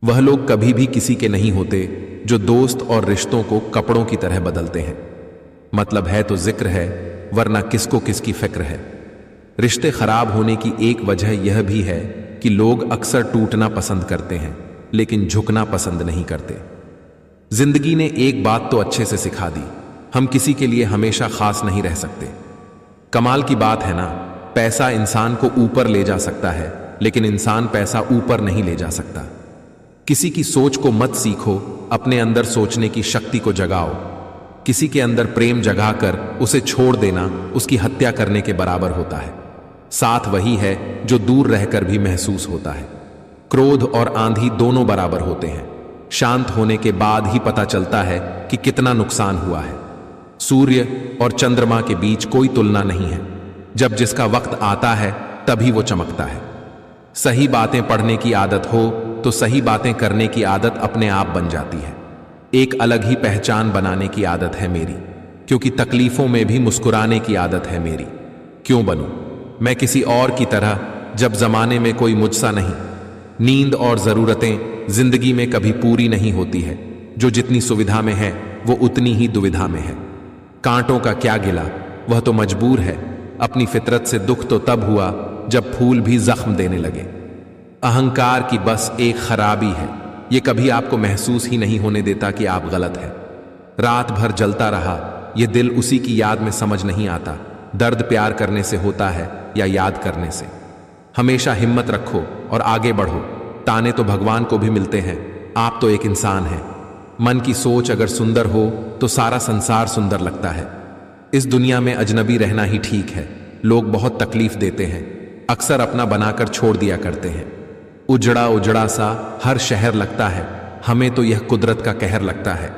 वह लोग कभी भी किसी के नहीं होते जो दोस्त और रिश्तों को कपड़ों की तरह बदलते हैं। मतलब है तो जिक्र है, वरना किसको किसकी फिक्र है। रिश्ते खराब होने की एक वजह यह भी है कि लोग अक्सर टूटना पसंद करते हैं लेकिन झुकना पसंद नहीं करते। जिंदगी ने एक बात तो अच्छे से सिखा दी, हम किसी के लिए हमेशा खास नहीं रह सकते। कमाल की बात है ना, पैसा इंसान को ऊपर ले जा सकता है लेकिन इंसान पैसा ऊपर नहीं ले जा सकता। किसी की सोच को मत सीखो, अपने अंदर सोचने की शक्ति को जगाओ। किसी के अंदर प्रेम जगाकर उसे छोड़ देना उसकी हत्या करने के बराबर होता है। साथ वही है जो दूर रहकर भी महसूस होता है। क्रोध और आंधी दोनों बराबर होते हैं, शांत होने के बाद ही पता चलता है कि कितना नुकसान हुआ है। सूर्य और चंद्रमा के बीच कोई तुलना नहीं है, जब जिसका वक्त आता है तभी वो चमकता है। सही बातें पढ़ने की आदत हो तो सही बातें करने की आदत अपने आप बन जाती है। एक अलग ही पहचान बनाने की आदत है मेरी, क्योंकि तकलीफों में भी मुस्कुराने की आदत है मेरी। क्यों बनूं मैं किसी और की तरह जब जमाने में कोई मुझसा नहीं। नींद और जरूरतें जिंदगी में कभी पूरी नहीं होती है, जो जितनी सुविधा में है वो उतनी ही दुविधा में है। कांटों का क्या गिला, वह तो मजबूर है। अपनी फितरत से दुख तो तब हुआ जब फूल भी जख्म देने लगे। अहंकार की बस एक खराबी है, ये कभी आपको महसूस ही नहीं होने देता कि आप गलत हैं। रात भर जलता रहा ये दिल उसी की याद में समझ नहीं आता, दर्द प्यार करने से होता है या याद करने से। हमेशा हिम्मत रखो और आगे बढ़ो। ताने तो भगवान को भी मिलते हैं, आप तो एक इंसान हैं। मन की सोच अगर सुंदर हो तो सारा संसार सुंदर लगता है। इस दुनिया में अजनबी रहना ही ठीक है। लोग बहुत तकलीफ देते हैं, अक्सर अपना बनाकर छोड़ दिया करते हैं। उजड़ा उजड़ा सा हर शहर लगता है, हमें तो यह कुदरत का कहर लगता है।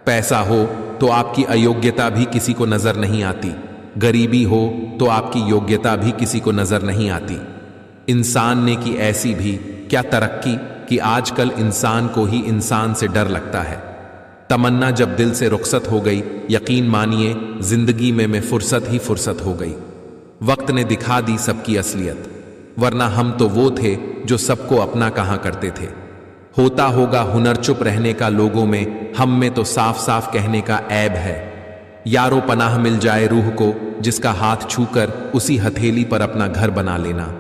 पैसा हो तो आपकी अयोग्यता भी किसी को नजर नहीं आती, गरीबी हो तो आपकी योग्यता भी किसी को नजर नहीं आती। इंसान ने की ऐसी भी क्या तरक्की कि आजकल इंसान को ही इंसान से डर लगता है। तमन्ना जब दिल से रुखसत हो गई, यकीन मानिए जिंदगी में फुर्सत ही फुर्सत हो गई। वक्त ने दिखा दी सबकी असलियत, वरना हम तो वो थे जो सबको अपना कहा करते थे। होता होगा हुनर चुप रहने का लोगों में, हम में तो साफ साफ कहने का ऐब है। यारो पनाह मिल जाए रूह को, जिसका हाथ छूकर उसी हथेली पर अपना घर बना लेना।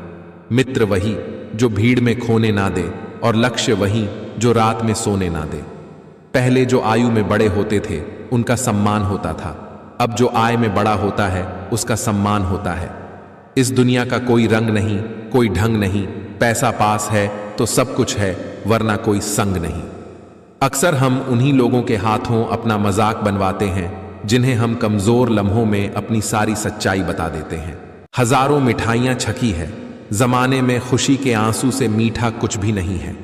मित्र वही जो भीड़ में खोने ना दे, और लक्ष्य वही जो रात में सोने ना दे। पहले जो आयु में बड़े होते थे उनका सम्मान होता था, अब जो आय में बड़ा होता है उसका सम्मान होता है। इस दुनिया का कोई रंग नहीं, कोई ढंग नहीं। पैसा पास है तो सब कुछ है, वरना कोई संग नहीं। अक्सर हम उन्हीं लोगों के हाथों अपना मजाक बनवाते हैं जिन्हें हम कमजोर लम्हों में अपनी सारी सच्चाई बता देते हैं। हजारों मिठाइयां छकी है, जमाने में खुशी के आंसू से मीठा कुछ भी नहीं है।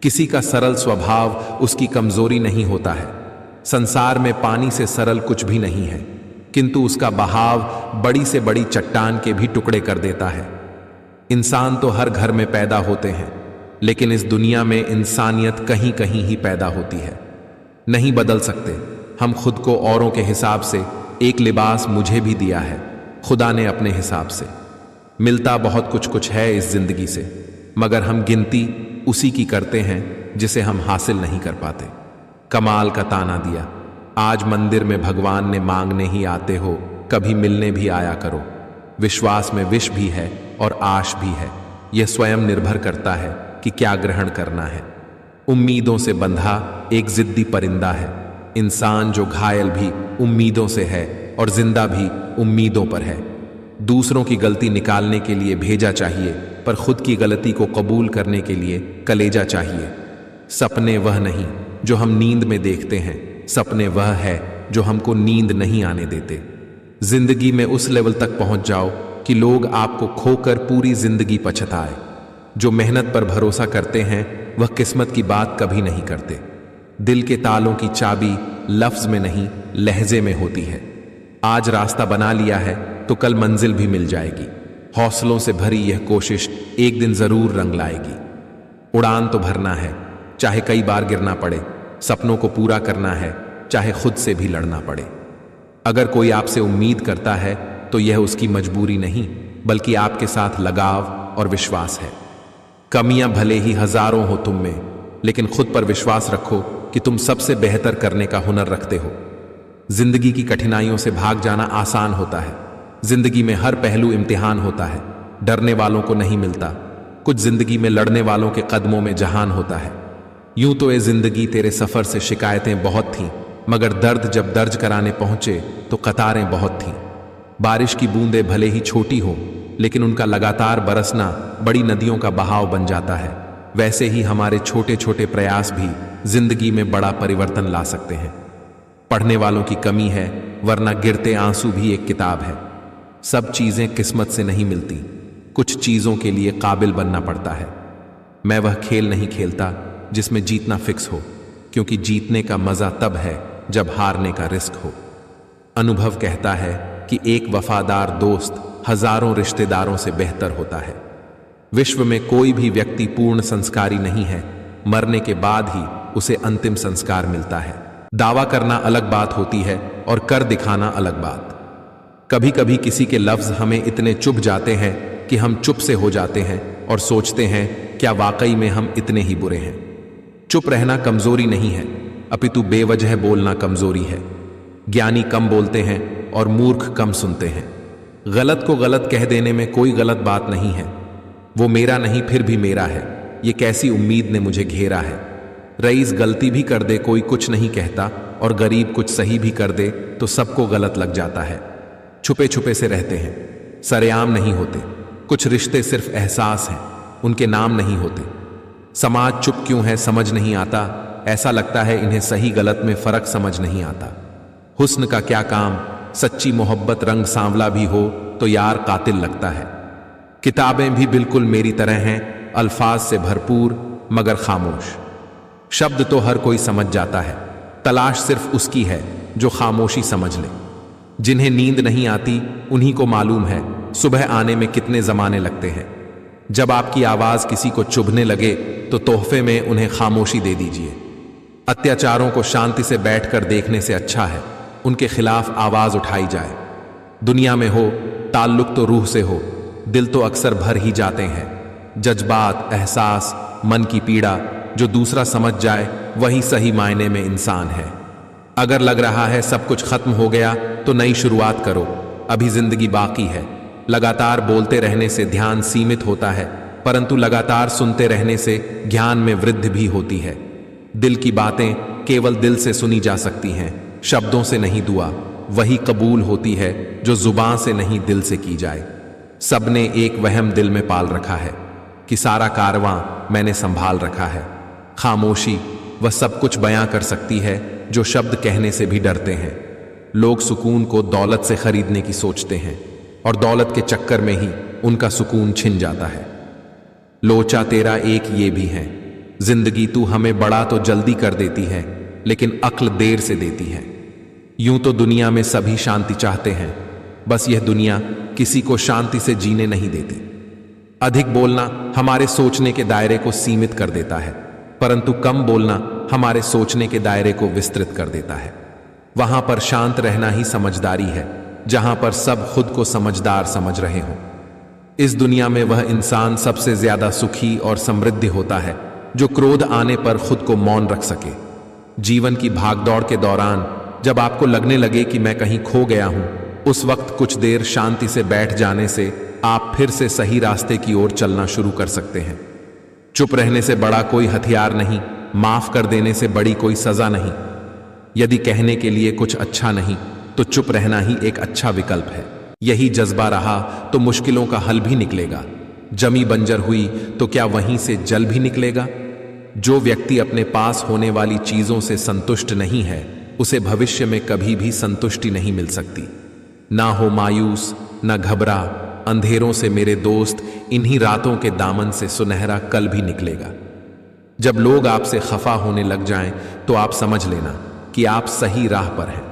किसी का सरल स्वभाव उसकी कमजोरी नहीं होता है। संसार में पानी से सरल कुछ भी नहीं है, किंतु उसका बहाव बड़ी से बड़ी चट्टान के भी टुकड़े कर देता है। इंसान तो हर घर में पैदा होते हैं, लेकिन इस दुनिया में इंसानियत कहीं कहीं ही पैदा होती है। नहीं बदल सकते हम खुद को औरों के हिसाब से। एक लिबास मुझे भी दिया है खुदा ने अपने हिसाब से। मिलता बहुत कुछ कुछ है इस जिंदगी से, मगर हम गिनती उसी की करते हैं जिसे हम हासिल नहीं कर पाते। कमाल का ताना दिया, आज मंदिर में भगवान ने मांगने ही आते हो, कभी मिलने भी आया करो। विश्वास में विष भी है और आश भी है, यह स्वयं निर्भर करता है कि क्या ग्रहण करना है। उम्मीदों से बंधा एक जिद्दी परिंदा है। इंसान जो घायल भी उम्मीदों से है और जिंदा भी उम्मीदों पर है। दूसरों की गलती निकालने के लिए भेजा चाहिए, पर खुद की गलती को कबूल करने के लिए कलेजा चाहिए। सपने वह नहीं जो हम नींद में देखते हैं, सपने वह है जो हमको नींद नहीं आने देते। जिंदगी में उस लेवल तक पहुंच जाओ कि लोग आपको खोकर पूरी जिंदगी पछताए। जो मेहनत पर भरोसा करते हैं वह किस्मत की बात कभी नहीं करते। दिल के तालों की चाबी लफ्ज में नहीं लहजे में होती है। आज रास्ता बना लिया है तो कल मंजिल भी मिल जाएगी। हौसलों से भरी यह कोशिश एक दिन जरूर रंग लाएगी। उड़ान तो भरना है, चाहे कई बार गिरना पड़े। सपनों को पूरा करना है, चाहे खुद से भी लड़ना पड़े। अगर कोई आपसे उम्मीद करता है तो यह उसकी मजबूरी नहीं, बल्कि आपके साथ लगाव और विश्वास है। कमियां भले ही हजारों हो तुम में, लेकिन खुद पर विश्वास रखो कि तुम सबसे बेहतर करने का हुनर रखते हो। जिंदगी की कठिनाइयों से भाग जाना आसान होता है। जिंदगी में हर पहलू इम्तिहान होता है। डरने वालों को नहीं मिलता, कुछ जिंदगी में लड़ने वालों के कदमों में जहान होता है। यूं तो ये जिंदगी तेरे सफर से शिकायतें बहुत थीं, मगर दर्द जब दर्ज कराने पहुंचे तो कतारें बहुत थीं। बारिश की बूंदें भले ही छोटी हो, लेकिन उनका लगातार बरसना बड़ी नदियों का बहाव बन जाता है। वैसे ही हमारे छोटे छोटे प्रयास भी जिंदगी में बड़ा परिवर्तन ला सकते हैं। पढ़ने वालों की कमी है, वरना गिरते आंसू भी एक किताब है। सब चीजें किस्मत से नहीं मिलती, कुछ चीजों के लिए काबिल बनना पड़ता है। मैं वह खेल नहीं खेलता जिसमें जीतना फिक्स हो, क्योंकि जीतने का मजा तब है जब हारने का रिस्क हो। अनुभव कहता है कि एक वफादार दोस्त हजारों रिश्तेदारों से बेहतर होता है। विश्व में कोई भी व्यक्ति पूर्ण संस्कारी नहीं है, मरने के बाद ही उसे अंतिम संस्कार मिलता है। दावा करना अलग बात होती है और कर दिखाना अलग बात। कभी कभी किसी के लफ्ज हमें इतने चुभ जाते हैं कि हम चुप से हो जाते हैं और सोचते हैं क्या वाकई में हम इतने ही बुरे हैं। चुप रहना कमजोरी नहीं है, अपितु बेवजह बोलना कमजोरी है। ज्ञानी कम बोलते हैं और मूर्ख कम सुनते हैं। गलत को गलत कह देने में कोई गलत बात नहीं है। वो मेरा नहीं फिर भी मेरा है, ये कैसी उम्मीद ने मुझे घेरा है। रईस गलती भी कर दे कोई कुछ नहीं कहता, और गरीब कुछ सही भी कर दे तो सबको गलत लग जाता है। छुपे छुपे से रहते हैं, सरेआम नहीं होते। कुछ रिश्ते सिर्फ एहसास हैं, उनके नाम नहीं होते। समाज चुप क्यों है समझ नहीं आता, ऐसा लगता है इन्हें सही गलत में फर्क समझ नहीं आता। हुस्न का क्या काम, सच्ची मोहब्बत रंग सांवला भी हो तो यार कातिल लगता है। किताबें भी बिल्कुल मेरी तरह हैं, अल्फाज से भरपूर मगर खामोश। शब्द तो हर कोई समझ जाता है, तलाश सिर्फ उसकी है जो खामोशी समझ ले। जिन्हें नींद नहीं आती उन्हीं को मालूम है सुबह आने में कितने जमाने लगते हैं। जब आपकी आवाज किसी को चुभने लगे तो तोहफे में उन्हें खामोशी दे दीजिए। अत्याचारों को शांति से बैठकर देखने से अच्छा है उनके खिलाफ आवाज उठाई जाए। दुनिया में हो ताल्लुक तो रूह से हो, दिल तो अक्सर भर ही जाते हैं। जज्बात, एहसास, मन की पीड़ा जो दूसरा समझ जाए वही सही मायने में इंसान है। अगर लग रहा है सब कुछ खत्म हो गया तो नई शुरुआत करो, अभी जिंदगी बाकी है। लगातार बोलते रहने से ध्यान सीमित होता है, परंतु लगातार सुनते रहने से ज्ञान में वृद्धि भी होती है। दिल की बातें केवल दिल से सुनी जा सकती हैं, शब्दों से नहीं। दुआ वही कबूल होती है जो जुबान से नहीं दिल से की जाए। सबने एक वहम दिल में पाल रखा है कि सारा कारवां मैंने संभाल रखा है। खामोशी वह सब कुछ बयां कर सकती है जो शब्द कहने से भी डरते हैं। लोग सुकून को दौलत से खरीदने की सोचते हैं और दौलत के चक्कर में ही उनका सुकून छिन जाता है। लोचा तेरा एक ये भी है, जिंदगी तू हमें बड़ा तो जल्दी कर देती है, लेकिन अक्ल देर से देती है। यूं तो दुनिया में सभी शांति चाहते हैं, बस यह दुनिया किसी को शांति से जीने नहीं देती। अधिक बोलना हमारे सोचने के दायरे को सीमित कर देता है, परंतु कम बोलना हमारे सोचने के दायरे को विस्तृत कर देता है। वहां पर शांत रहना ही समझदारी है, जहां पर सब खुद को समझदार समझ रहे हों। इस दुनिया में वह इंसान सबसे ज्यादा सुखी और समृद्ध होता है जो क्रोध आने पर खुद को मौन रख सके। जीवन की भागदौड़ के दौरान जब आपको लगने लगे कि मैं कहीं खो गया हूं, उस वक्त कुछ देर शांति से बैठ जाने से आप फिर से सही रास्ते की ओर चलना शुरू कर सकते हैं। चुप रहने से बड़ा कोई हथियार नहीं, माफ कर देने से बड़ी कोई सजा नहीं। यदि कहने के लिए कुछ अच्छा नहीं तो चुप रहना ही एक अच्छा विकल्प है। यही जज्बा रहा तो मुश्किलों का हल भी निकलेगा। जमी बंजर हुई तो क्या वहीं से जल भी निकलेगा। जो व्यक्ति अपने पास होने वाली चीजों से संतुष्ट नहीं है, उसे भविष्य में कभी भी संतुष्टि नहीं मिल सकती। ना हो मायूस, ना घबरा, अंधेरों से मेरे दोस्त, इन्हीं रातों के दामन से सुनहरा कल भी निकलेगा। जब लोग आपसे खफा होने लग जाएं, तो आप समझ लेना कि आप सही राह पर हैं।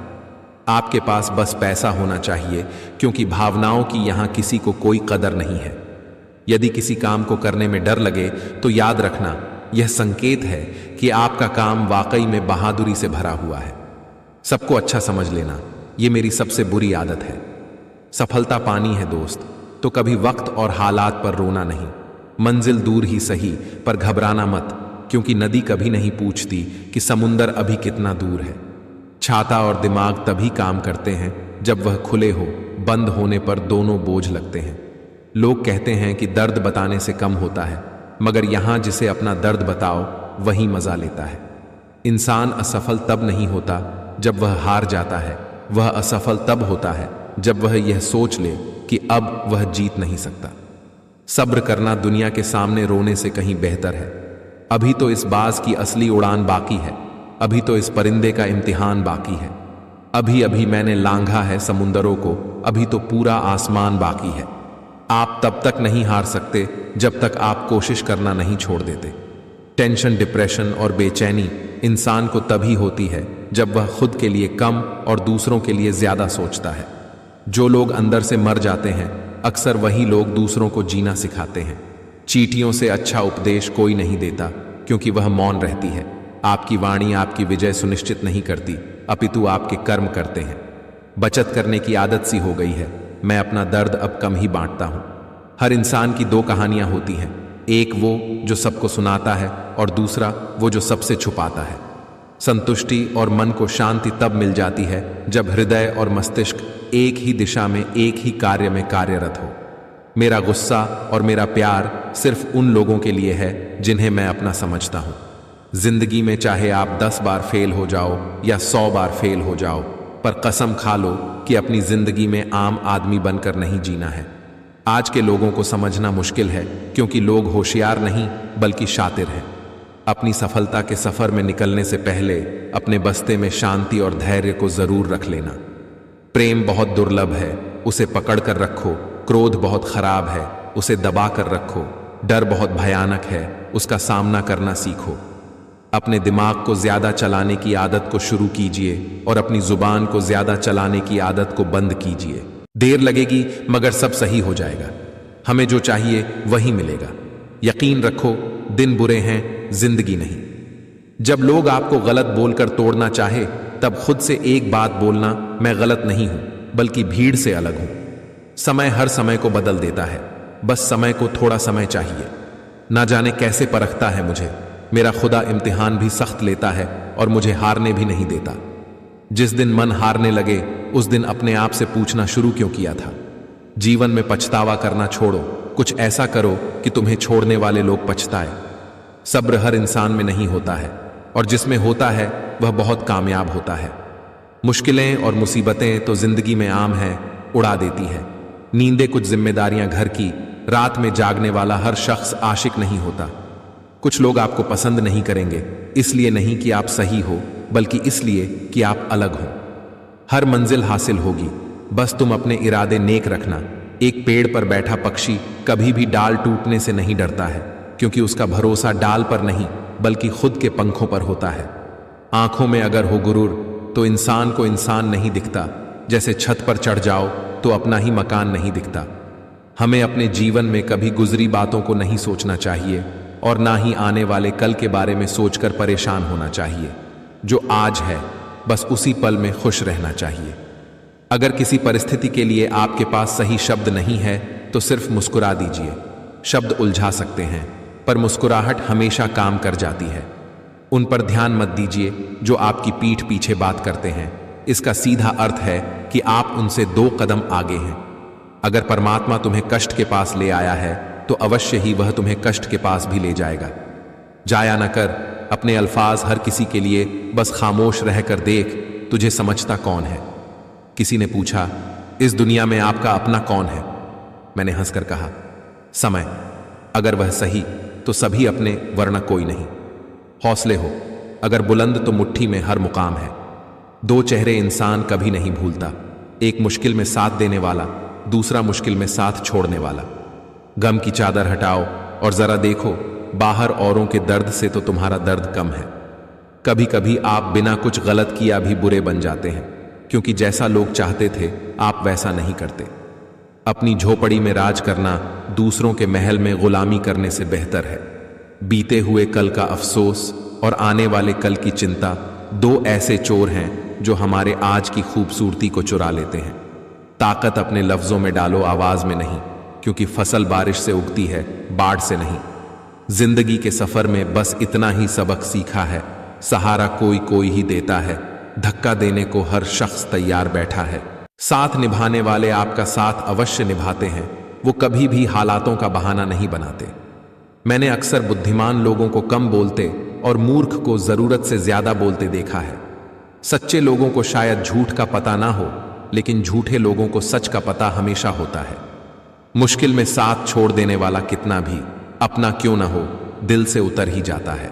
आपके पास बस पैसा होना चाहिए, क्योंकि भावनाओं की यहां किसी को कोई कदर नहीं है। यदि किसी काम को करने में डर लगे तो याद रखना, यह संकेत है कि आपका काम वाकई में बहादुरी से भरा हुआ है। सबको अच्छा समझ लेना, यह मेरी सबसे बुरी आदत है। सफलता पानी है दोस्त, तो कभी वक्त और हालात पर रोना नहीं। मंजिल दूर ही सही, पर घबराना मत। क्योंकि नदी कभी नहीं पूछती कि समुंदर अभी कितना दूर है। छाता और दिमाग तभी काम करते हैं जब वह खुले हो, बंद होने पर दोनों बोझ लगते हैं। लोग कहते हैं कि दर्द बताने से कम होता है, मगर यहां जिसे अपना दर्द बताओ वही मजा लेता है। इंसान असफल तब नहीं होता जब वह हार जाता है, वह असफल तब होता है जब वह यह सोच ले कि अब वह जीत नहीं सकता। सब्र करना दुनिया के सामने रोने से कहीं बेहतर है। अभी तो इस बाज की असली उड़ान बाकी है, अभी तो इस परिंदे का इम्तिहान बाकी है। अभी अभी मैंने लांघा है समुंदरों को, अभी तो पूरा आसमान बाकी है। आप तब तक नहीं हार सकते जब तक आप कोशिश करना नहीं छोड़ देते। टेंशन, डिप्रेशन और बेचैनी इंसान को तभी होती है जब वह खुद के लिए कम और दूसरों के लिए ज्यादा सोचता है। जो लोग अंदर से मर जाते हैं, अक्सर वही लोग दूसरों को जीना सिखाते हैं। चींटियों से अच्छा उपदेश कोई नहीं देता, क्योंकि वह मौन रहती है। आपकी वाणी आपकी विजय सुनिश्चित नहीं करती, अपितु आपके कर्म करते हैं। बचत करने की आदत सी हो गई है। मैं अपना दर्द अब कम ही बांटता हूं। हर इंसान की दो कहानियां होती हैं, एक वो जो सबको सुनाता है और दूसरा वो जो सबसे छुपाता है। संतुष्टि और मन को शांति तब मिल जाती है जब हृदय और मस्तिष्क एक ही दिशा में, एक ही कार्य में कार्यरत हो। मेरा गुस्सा और मेरा प्यार सिर्फ उन लोगों के लिए है जिन्हें मैं अपना समझता हूं। जिंदगी में चाहे आप 10 बार फेल हो जाओ या 100 बार फेल हो जाओ, पर कसम खा लो कि अपनी जिंदगी में आम आदमी बनकर नहीं जीना है। आज के लोगों को समझना मुश्किल है, क्योंकि लोग होशियार नहीं बल्कि शातिर हैं। अपनी सफलता के सफर में निकलने से पहले अपने बस्ते में शांति और धैर्य को जरूर रख लेना। प्रेम बहुत दुर्लभ है, उसे पकड़ कर रखो। क्रोध बहुत खराब है, उसे दबा कर रखो। डर बहुत भयानक है, उसका सामना करना सीखो। अपने दिमाग को ज्यादा चलाने की आदत को शुरू कीजिए और अपनी जुबान को ज्यादा चलाने की आदत को बंद कीजिए। देर लगेगी मगर सब सही हो जाएगा। हमें जो चाहिए वही मिलेगा। यकीन रखो, दिन बुरे हैं, जिंदगी नहीं। जब लोग आपको गलत बोलकर तोड़ना चाहे, तब खुद से एक बात बोलना, मैं गलत नहीं हूं, बल्कि भीड़ से अलग हूं। समय हर समय को बदल देता है, बस समय को थोड़ा समय चाहिए। ना जाने कैसे परखता है मुझे। मेरा खुदा इम्तिहान भी सख्त लेता है और मुझे हारने भी नहीं देता। जिस दिन मन हारने लगे, उस दिन अपने आप से पूछना शुरू क्यों किया था। जीवन में पछतावा करना छोड़ो, कुछ ऐसा करो कि तुम्हें छोड़ने वाले लोग पछताए। सब्र हर इंसान में नहीं होता है, और जिसमें होता है वह बहुत कामयाब होता है। मुश्किलें और मुसीबतें तो जिंदगी में आम हैं, उड़ा देती है। नींदें कुछ जिम्मेदारियां घर की। रात में जागने वाला हर शख्स आशिक नहीं होता। कुछ लोग आपको पसंद नहीं करेंगे, इसलिए नहीं कि आप सही हो, बल्कि इसलिए कि आप अलग हो। हर मंजिल हासिल होगी, बस तुम अपने इरादे नेक रखना। एक पेड़ पर बैठा पक्षी कभी भी डाल टूटने से नहीं डरता है, क्योंकि उसका भरोसा डाल पर नहीं बल्कि खुद के पंखों पर होता है। आंखों में अगर हो गुरूर तो इंसान को इंसान नहीं दिखता। जैसे छत पर चढ़ जाओ तो अपना ही मकान नहीं दिखता। हमें अपने जीवन में कभी गुजरी बातों को नहीं सोचना चाहिए, और ना ही आने वाले कल के बारे में सोचकर परेशान होना चाहिए। जो आज है बस उसी पल में खुश रहना चाहिए। अगर किसी परिस्थिति के लिए आपके पास सही शब्द नहीं है तो सिर्फ मुस्कुरा दीजिए। शब्द उलझा सकते हैं, पर मुस्कुराहट हमेशा काम कर जाती है। उन पर ध्यान मत दीजिए जो आपकी पीठ पीछे बात करते हैं। इसका सीधा अर्थ है कि आप उनसे 2 कदम आगे हैं। अगर परमात्मा तुम्हें कष्ट के पास ले आया है तो अवश्य ही वह तुम्हें कष्ट के पास भी ले जाएगा। जाया न कर अपने अल्फाज हर किसी के लिए, बस खामोश रहकर देख तुझे समझता कौन है। किसी ने पूछा, इस दुनिया में आपका अपना कौन है? मैंने हंसकर कहा, समय। अगर वह सही तो सभी अपने, वरना कोई नहीं। हौसले हो, अगर बुलंद तो मुट्ठी में हर मुकाम है। 2 चेहरे इंसान कभी नहीं भूलता, एक मुश्किल में साथ देने वाला, दूसरा मुश्किल में साथ छोड़ने वाला। गम की चादर हटाओ और जरा देखो, बाहर औरों के दर्द से तो तुम्हारा दर्द कम है। कभी कभी आप बिना कुछ गलत किया भी बुरे बन जाते हैं, क्योंकि जैसा लोग चाहते थे आप वैसा नहीं करते। अपनी झोपड़ी में राज करना दूसरों के महल में गुलामी करने से बेहतर है। बीते हुए कल का अफसोस और आने वाले कल की चिंता 2 ऐसे चोर हैं जो हमारे आज की खूबसूरती को चुरा लेते हैं। ताकत अपने लफ्जों में डालो, आवाज में नहीं, क्योंकि फसल बारिश से उगती है, बाढ़ से नहीं। जिंदगी के सफर में बस इतना ही सबक सीखा है, सहारा कोई कोई ही देता है, धक्का देने को हर शख्स तैयार बैठा है। साथ निभाने वाले आपका साथ अवश्य निभाते हैं, वो कभी भी हालातों का बहाना नहीं बनाते। मैंने अक्सर बुद्धिमान लोगों को कम बोलते और मूर्ख को जरूरत से ज्यादा बोलते देखा है। सच्चे लोगों को शायद झूठ का पता ना हो, लेकिन झूठे लोगों को सच का पता हमेशा होता है। मुश्किल में साथ छोड़ देने वाला कितना भी अपना क्यों ना हो, दिल से उतर ही जाता है।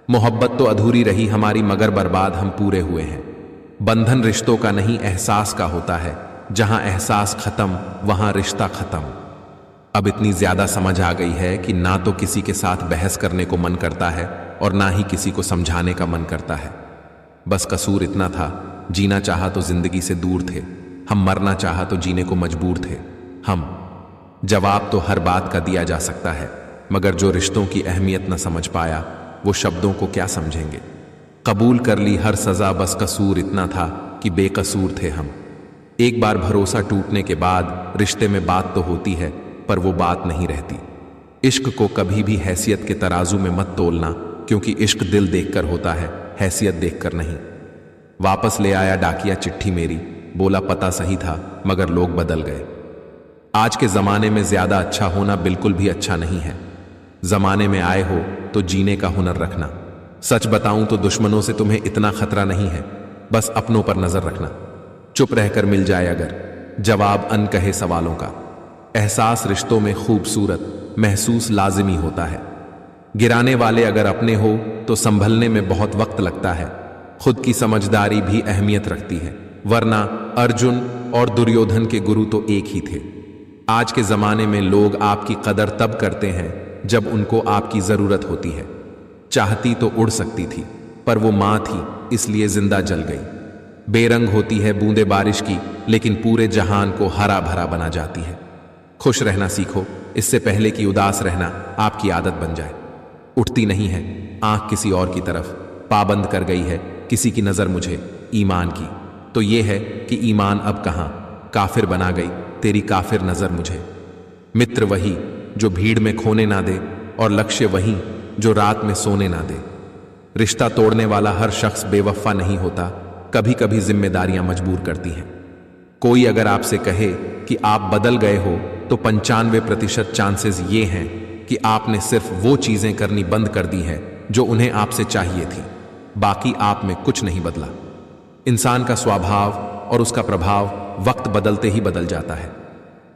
मोहब्बत तो अधूरी रही हमारी, मगर बर्बाद हम पूरे हुए हैं। बंधन रिश्तों का नहीं एहसास का होता है, जहां एहसास खत्म वहां रिश्ता खत्म। अब इतनी ज्यादा समझ आ गई है कि ना तो किसी के साथ बहस करने को मन करता है और ना ही किसी को समझाने का मन करता है। बस कसूर इतना था, जीना चाहा तो जिंदगी से दूर थे, हम मरना चाहा तो जीने को मजबूर थे हम। जवाब तो हर बात का दिया जा सकता है, मगर जो रिश्तों की अहमियत न समझ पाया वो शब्दों को क्या समझेंगे। कबूल कर ली हर सजा, बस कसूर इतना था कि बेकसूर थे हम। एक बार भरोसा टूटने के बाद रिश्ते में बात तो होती है, पर वो बात नहीं रहती। इश्क को कभी भी हैसियत के तराजू में मत तोलना, क्योंकि इश्क दिल देखकर होता है, हैसियत देखकर नहीं। वापस ले आया डाकिया चिट्ठी मेरी, बोला पता सही था मगर लोग बदल गए। आज के जमाने में ज्यादा अच्छा होना बिल्कुल भी अच्छा नहीं है। जमाने में आए हो तो जीने का हुनर रखना। सच बताऊं तो दुश्मनों से तुम्हें इतना खतरा नहीं है, बस अपनों पर नजर रखना। चुप रहकर मिल जाए अगर जवाब अनकहे सवालों का। एहसास रिश्तों में खूबसूरत महसूस लाजिमी होता है। गिराने वाले अगर अपने हो तो संभलने में बहुत वक्त लगता है। खुद की समझदारी भी अहमियत रखती है, वरना अर्जुन और दुर्योधन के गुरु तो एक ही थे। आज के जमाने में लोग आपकी कदर तब करते हैं जब उनको आपकी जरूरत होती है। चाहती तो उड़ सकती थी, पर वो मां थी इसलिए जिंदा जल गई। बेरंग होती है बूंदे बारिश की, लेकिन पूरे जहान को हरा भरा बना जाती है। खुश रहना सीखो, इससे पहले कि उदास रहना आपकी आदत बन जाए। उठती नहीं है आंख किसी और की तरफ, पाबंद कर गई है किसी की नजर मुझे ईमान की। तो ये है कि ईमान अब कहां, काफिर बना गई तेरी काफिर नजर मुझे। मित्र वही जो भीड़ में खोने ना दे, और लक्ष्य वही जो रात में सोने ना दे। रिश्ता तोड़ने वाला हर शख्स बेवफा नहीं होता, कभी कभी जिम्मेदारियां मजबूर करती हैं। कोई अगर आपसे कहे कि आप बदल गए हो, तो 95% चांसेस ये हैं कि आपने सिर्फ वो चीजें करनी बंद कर दी हैं जो उन्हें आपसे चाहिए थी। बाकी आप में कुछ नहीं बदला। इंसान का स्वभाव और उसका प्रभाव वक्त बदलते ही बदल जाता है।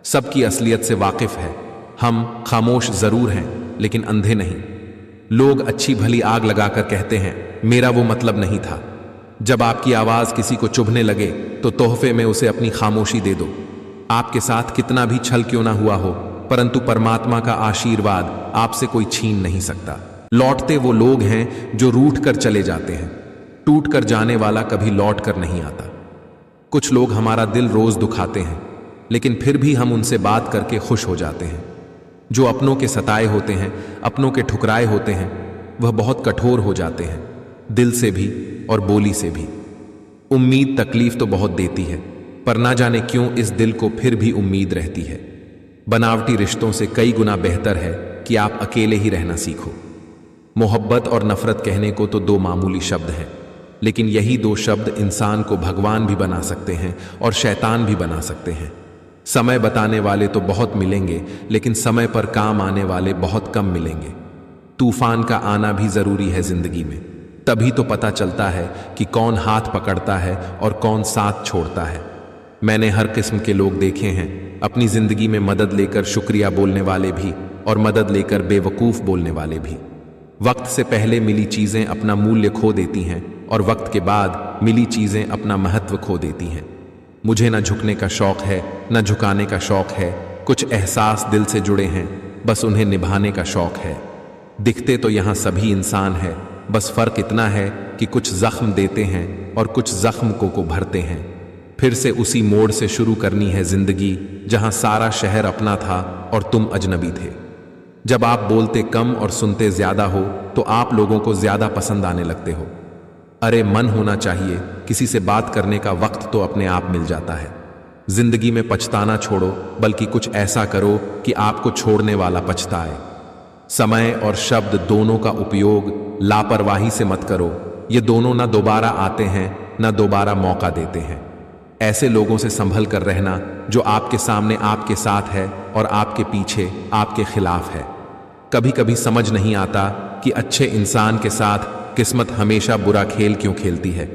सबकी असलियत से वाकिफ है, हम खामोश जरूर हैं लेकिन अंधे नहीं। लोग अच्छी भली आग लगाकर कहते हैं मेरा वो मतलब नहीं था। जब आपकी आवाज किसी को चुभने लगे तो तोहफे में उसे अपनी खामोशी दे दो। आपके साथ कितना भी छल क्यों ना हुआ हो, परंतु परमात्मा का आशीर्वाद आपसे कोई छीन नहीं सकता। लौटते वो लोग हैं जो रूठ कर चले जाते हैं, टूट कर जाने वाला कभी लौट कर नहीं आता। कुछ लोग हमारा दिल रोज दुखाते हैं, लेकिन फिर भी हम उनसे बात करके खुश हो जाते हैं। जो अपनों के सताए होते हैं, अपनों के ठुकराए होते हैं, वह बहुत कठोर हो जाते हैं, दिल से भी और बोली से भी। उम्मीद तकलीफ तो बहुत देती है, पर ना जाने क्यों इस दिल को फिर भी उम्मीद रहती है। बनावटी रिश्तों से कई गुना बेहतर है कि आप अकेले ही रहना सीखो। मोहब्बत और नफरत कहने को तो दो मामूली शब्द हैं, लेकिन यही दो शब्द इंसान को भगवान भी बना सकते हैं और शैतान भी बना सकते हैं। समय बताने वाले तो बहुत मिलेंगे, लेकिन समय पर काम आने वाले बहुत कम मिलेंगे। तूफान का आना भी जरूरी है जिंदगी में, तभी तो पता चलता है कि कौन हाथ पकड़ता है और कौन साथ छोड़ता है। मैंने हर किस्म के लोग देखे हैं, अपनी जिंदगी में मदद लेकर शुक्रिया बोलने वाले भी और मदद लेकर बेवकूफ बोलने वाले भी। वक्त से पहले मिली चीजें अपना मूल्य खो देती हैं और वक्त के बाद मिली चीजें अपना महत्व खो देती हैं। मुझे न झुकने का शौक है न झुकाने का शौक है, कुछ एहसास दिल से जुड़े हैं, बस उन्हें निभाने का शौक है। दिखते तो यहाँ सभी इंसान है, बस फर्क इतना है कि कुछ जख्म देते हैं और कुछ जख्म को भरते हैं। फिर से उसी मोड़ से शुरू करनी है जिंदगी, जहां सारा शहर अपना था और तुम अजनबी थे। जब आप बोलते कम और सुनते ज्यादा हो तो आप लोगों को ज्यादा पसंद आने लगते हो। अरे मन होना चाहिए, किसी से बात करने का वक्त तो अपने आप मिल जाता है। जिंदगी में पछताना छोड़ो, बल्कि कुछ ऐसा करो कि आपको छोड़ने वाला पछताए। समय और शब्द दोनों का उपयोग लापरवाही से मत करो। ये दोनों ना दोबारा आते हैं ना दोबारा मौका देते हैं। ऐसे लोगों से संभल कर रहना जो आपके सामने आपके साथ है और आपके पीछे आपके खिलाफ है। कभी कभी समझ नहीं आता कि अच्छे इंसान के साथ किस्मत हमेशा बुरा खेल क्यों खेलती है।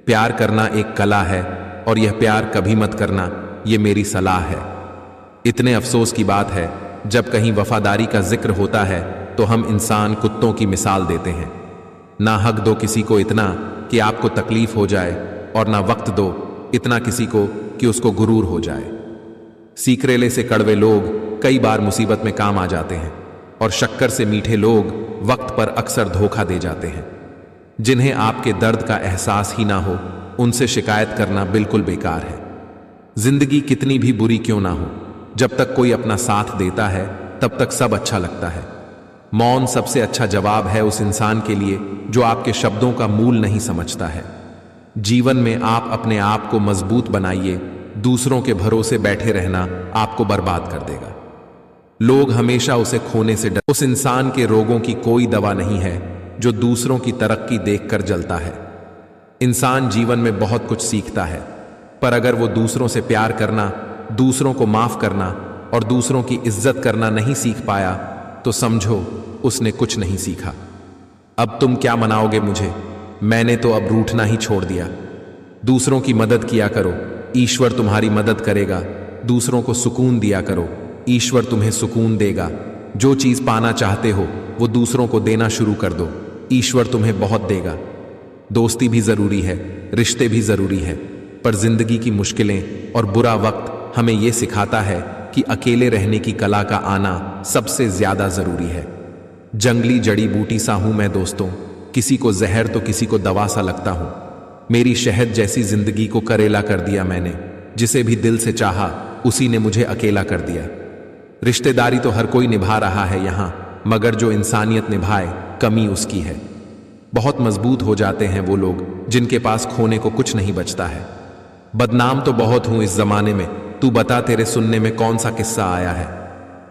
प्यार करना एक कला है और यह प्यार कभी मत करना, ये मेरी सलाह है। इतने अफसोस की बात है, जब कहीं वफादारी का जिक्र होता है तो हम इंसान कुत्तों की मिसाल देते हैं। ना हक दो किसी को इतना कि आपको तकलीफ हो जाए, और ना वक्त दो इतना किसी को कि उसको गुरूर हो जाए। सीकरेले से कड़वे लोग कई बार मुसीबत में काम आ जाते हैं, और शक्कर से मीठे लोग वक्त पर अक्सर धोखा दे जाते हैं। जिन्हें आपके दर्द का एहसास ही ना हो, उनसे शिकायत करना बिल्कुल बेकार है। जिंदगी कितनी भी बुरी क्यों ना हो, जब तक कोई अपना साथ देता है तब तक सब अच्छा लगता है। मौन सबसे अच्छा जवाब है उस इंसान के लिए जो आपके शब्दों का मूल नहीं समझता है। जीवन में आप अपने आप को मजबूत बनाइए, दूसरों के भरोसे बैठे रहना आपको बर्बाद कर देगा। लोग हमेशा उसे खोने से डर। उस इंसान के रोगों की कोई दवा नहीं है जो दूसरों की तरक्की देखकर जलता है। इंसान जीवन में बहुत कुछ सीखता है, पर अगर वो दूसरों से प्यार करना, दूसरों को माफ करना और दूसरों की इज्जत करना नहीं सीख पाया, तो समझो उसने कुछ नहीं सीखा। अब तुम क्या मनाओगे मुझे? मैंने तो अब रूठना ही छोड़ दिया। दूसरों की मदद किया करो, ईश्वर तुम्हारी मदद करेगा। दूसरों को सुकून दिया करो, ईश्वर तुम्हें सुकून देगा। जो चीज पाना चाहते हो वो दूसरों को देना शुरू कर दो, ईश्वर तुम्हें बहुत देगा। दोस्ती भी जरूरी है, रिश्ते भी जरूरी है, पर जिंदगी की मुश्किलें और बुरा वक्त हमें यह सिखाता है कि अकेले रहने की कला का आना सबसे ज्यादा जरूरी है। जंगली जड़ी बूटी सा हूं मैं दोस्तों, किसी को जहर तो किसी को दवा सा लगता हूं। मेरी शहद जैसी जिंदगी को करेला कर दिया मैंने। जिसे भी दिल से चाहा उसी ने मुझे अकेला कर दिया। रिश्तेदारी तो हर कोई निभा रहा है यहां, मगर जो इंसानियत निभाए कमी उसकी है। बहुत मजबूत हो जाते हैं वो लोग जिनके पास खोने को कुछ नहीं बचता है। बदनाम तो बहुत हूं इस जमाने में, तू बता तेरे सुनने में कौन सा किस्सा आया है।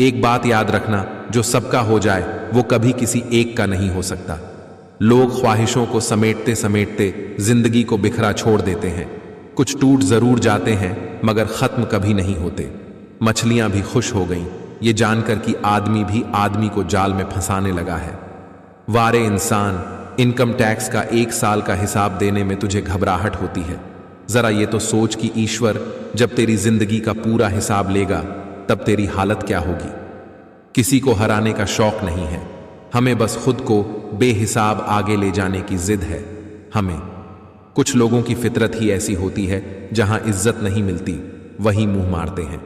एक बात याद रखना, जो सबका हो जाए वो कभी किसी एक का नहीं हो सकता। लोग ख्वाहिशों को समेटते समेटते जिंदगी को बिखरा छोड़ देते हैं। कुछ टूट जरूर जाते हैं मगर खत्म कभी नहीं होते। मछलियां भी खुश हो गईं ये जानकर कि आदमी भी आदमी को जाल में फंसाने लगा है। वारे इंसान, इनकम टैक्स का 1 साल का हिसाब देने में तुझे घबराहट होती है। जरा ये तो सोच कि ईश्वर जब तेरी जिंदगी का पूरा हिसाब लेगा तब तेरी हालत क्या होगी। किसी को हराने का शौक नहीं है, हमें बस खुद को बेहिसाब आगे ले जाने की जिद है। हमें कुछ लोगों की फितरत ही ऐसी होती है, जहां इज्जत नहीं मिलती वहीं मुंह मारते हैं।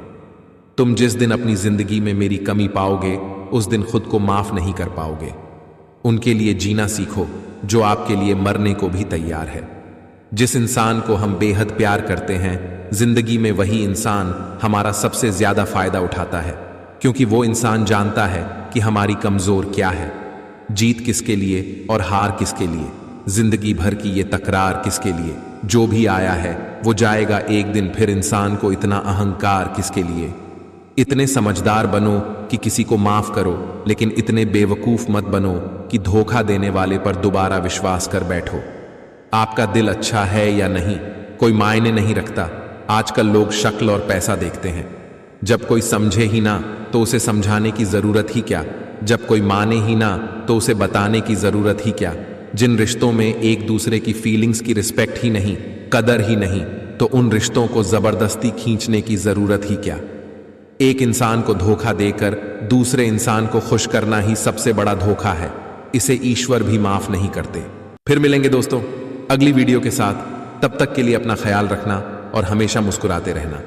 तुम जिस दिन अपनी जिंदगी में मेरी कमी पाओगे उस दिन खुद को माफ नहीं कर पाओगे। उनके लिए जीना सीखो जो आपके लिए मरने को भी तैयार है। जिस इंसान को हम बेहद प्यार करते हैं, जिंदगी में वही इंसान हमारा सबसे ज्यादा फायदा उठाता है, क्योंकि वो इंसान जानता है कि हमारी कमजोर क्या है, जीत किसके लिए और हार किसके लिए, जिंदगी भर की ये तकरार किसके लिए। जो भी आया है वो जाएगा एक दिन, फिर इंसान को इतना अहंकार किसके लिए। इतने समझदार बनो कि किसी को माफ करो, लेकिन इतने बेवकूफ मत बनो कि धोखा देने वाले पर दोबारा विश्वास कर बैठो। आपका दिल अच्छा है या नहीं कोई मायने नहीं रखता। आजकल लोग शक्ल और पैसा देखते हैं। जब कोई समझे ही ना तो उसे समझाने की जरूरत ही क्या, जब कोई माने ही ना तो उसे बताने की जरूरत ही क्या। जिन रिश्तों में एक दूसरे की फीलिंग्स की रिस्पेक्ट ही नहीं, कदर ही नहीं, तो उन रिश्तों को जबरदस्ती खींचने की जरूरत ही क्या। एक इंसान को धोखा देकर दूसरे इंसान को खुश करना ही सबसे बड़ा धोखा है। इसे ईश्वर भी माफ नहीं करते। फिर मिलेंगे दोस्तों अगली वीडियो के साथ। तब तक के लिए अपना ख्याल रखना और हमेशा मुस्कुराते रहना।